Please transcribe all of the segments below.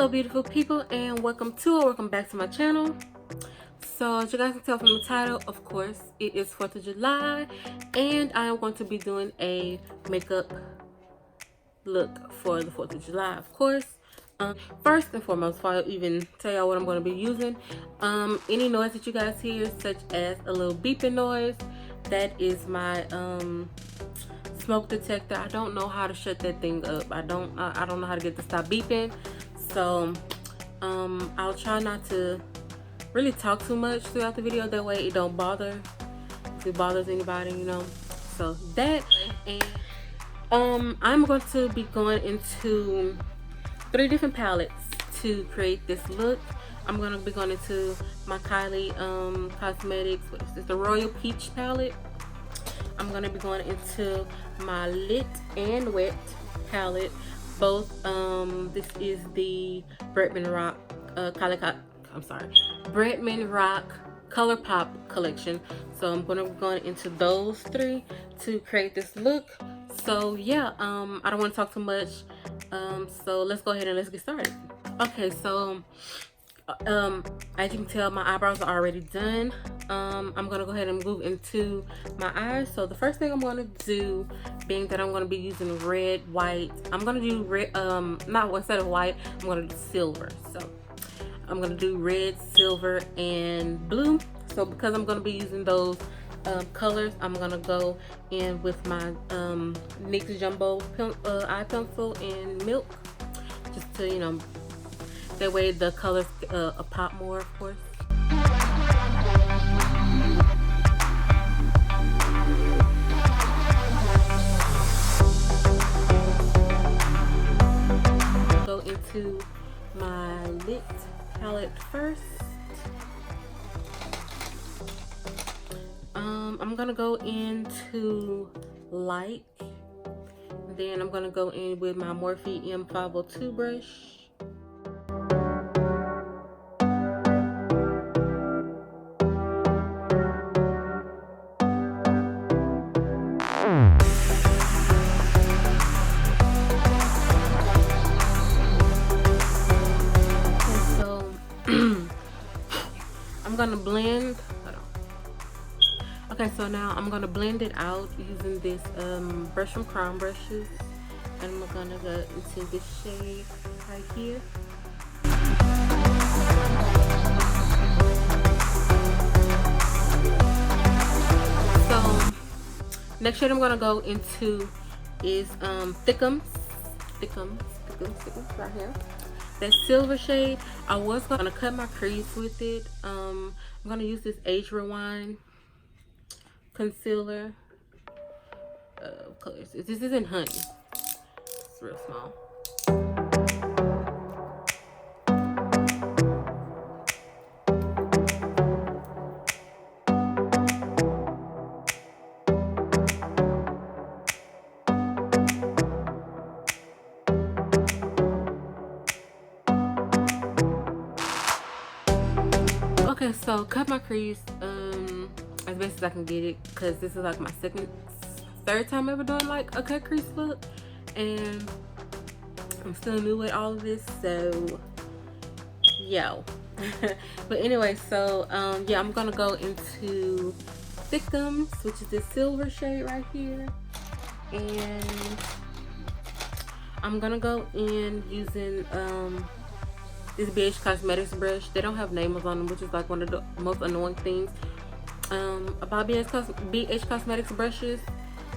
Hello beautiful people, and welcome back to my channel. So as you guys can tell from the title, of course it is 4th of July, and I am going to be doing a makeup look for the 4th of July, of course. First and foremost, before I even tell y'all what I'm going to be using, any noise that you guys hear, such as a little beeping noise, that is my smoke detector. I don't know how to shut that thing up. I don't know how to get it to stop beeping. So I'll try not to really talk too much throughout the video, that way it don't bother, if it bothers anybody, you know. So that, and I'm going to be going into 3 different palettes to create this look. I'm going to be going into my Kylie Cosmetics, what is this, the Royal Peach palette. I'm going to be going into my Lit and Wet palette. Both, this is the Bretman Rock, Bretman Rock Color Pop collection. So I'm going to be going into those 3 to create this look. So yeah, I don't want to talk too much. So let's go ahead and let's get started. Okay, so as you can tell, my eyebrows are already done. I'm gonna go ahead and move into my eyes. So the first thing I'm gonna do, being that I'm gonna be using red, white, I'm gonna do red, not instead of white, I'm gonna do silver. So I'm gonna do red, silver, and blue. So because I'm gonna be using those colors, I'm gonna go in with my NYX Jumbo eye pencil in milk, just to, you know, that way the colors pop more, of course. Go into my Lit palette first. I'm gonna go into light. Then I'm gonna go in with my Morphe M502 brush. I'm gonna blend. Okay, so now I'm gonna blend it out using this brush from Crown Brushes, and I'm gonna go into this shade right here. So next shade I'm gonna go into is Thickums right here. That silver shade. I was gonna cut my crease with it. I'm gonna use this Age Rewind concealer. Colors. This isn't Honey. It's real small. Okay, so cut my crease as best as I can get it, because this is like my third time ever doing like a cut crease look, and I'm still new with all of this, so yo. But anyway, so yeah, I'm gonna go into Thickums, which is this silver shade right here, and I'm gonna go in using this BH Cosmetics brush. They don't have names on them, which is like one of the most annoying things about BH Cosmetics brushes.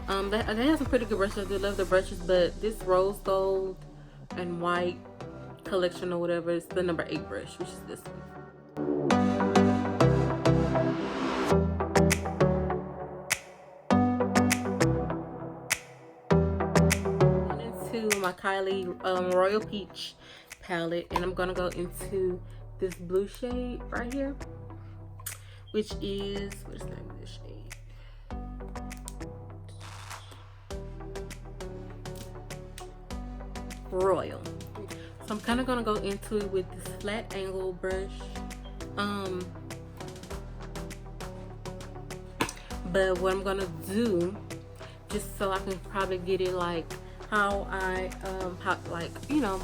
They have some pretty good brushes. I do love the brushes, but this rose gold and white collection or whatever is the number 8 brush, which is this one. Into my Kylie Royal Peach palette, and I'm gonna go into this blue shade right here, which is, what is the name of this shade? Royal. So I'm kind of gonna go into it with this flat angle brush, but what I'm gonna do, just so I can probably get it like how I like, you know,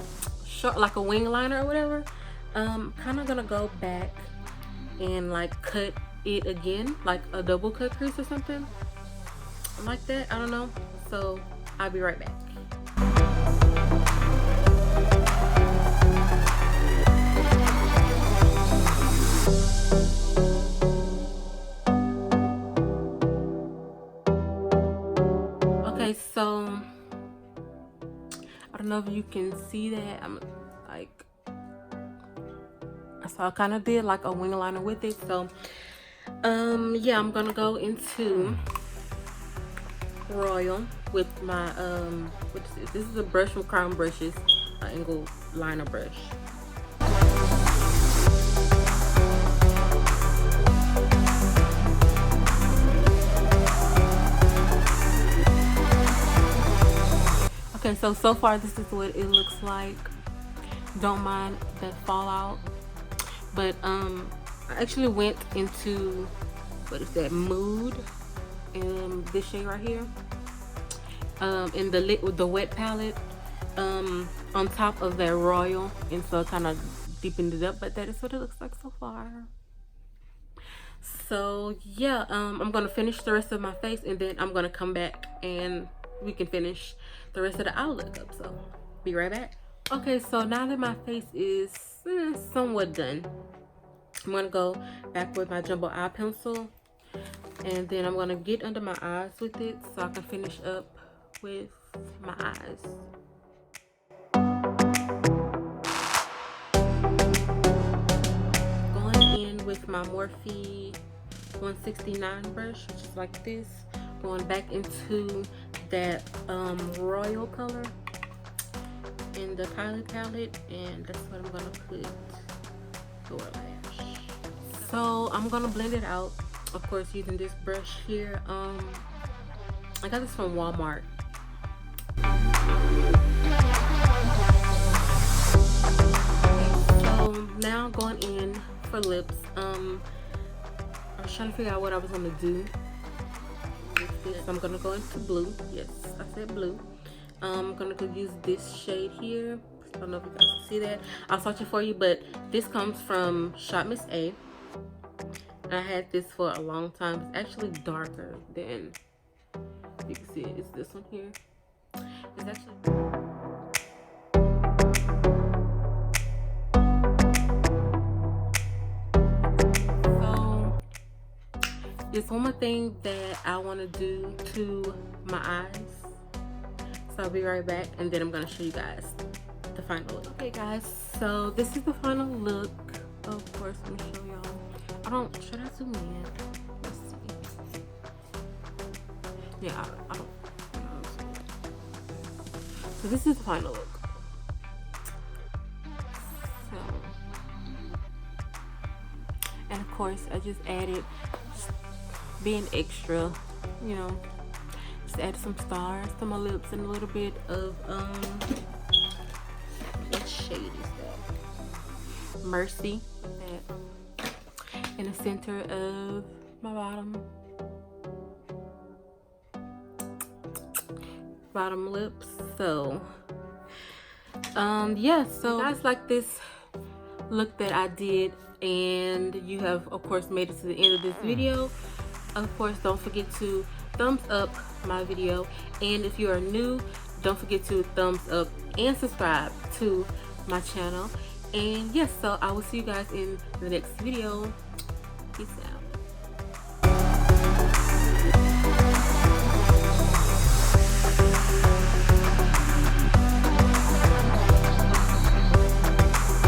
short, like a wing liner or whatever. Kind of gonna go back and like cut it again, like a double cut crease or something like that. I don't know. So I'll be right back. Okay, so I don't know if you can see that. I'm like, so I kind of did like a wing liner with it. So yeah, I'm gonna go into Royal with my what is this? This is a brush from Crown Brushes, angle liner brush. Okay, so far this is what it looks like. Don't mind that fallout, but I actually went into, what is that, Mood, this shade right here, in the wet palette, on top of that Royal, and so kind of deepened it up. But that is what it looks like so far. So yeah, I'm gonna finish the rest of my face, and then I'm gonna come back and we can finish the rest of the eye look up. So be right back. Okay, so now that my face is somewhat done, I'm gonna go back with my jumbo eye pencil, and then I'm gonna get under my eyes with it so I can finish up with my eyes. Going in with my Morphe 169 brush, which is like this, going back into that Royal color in the Kylie palette, and that's what I'm gonna put lower lash. So I'm gonna blend it out, of course, using this brush here. I got this from Walmart. So now going in for lips. I was trying to figure out what I was gonna do with this. I'm gonna go into blue. Yes, I said blue. I'm gonna go use this shade here. I don't know if you guys can see that. I'll swatch it for you, but this comes from Shop Miss A. And I had this for a long time. It's actually darker than, you can see it. It's this one here. It's actually, there's one more thing that I want to do to my eyes. So I'll be right back, and then I'm going to show you guys the final look. Okay guys, so this is the final look. Of course, let me show y'all. Should I zoom in? Let's see. Yeah, I don't. So this is the final look. So, and of course, I just added, being extra, you know, just added some stars to my lips and a little bit of what shade is that? Mercy, that in the center of my bottom lips. So yeah, so you guys like this look that I did, and you have of course made it to the end of this video. Of course, don't forget to thumbs up my video, and if you are new, don't forget to thumbs up and subscribe to my channel. And yes, so I will see you guys in the next video. Peace out.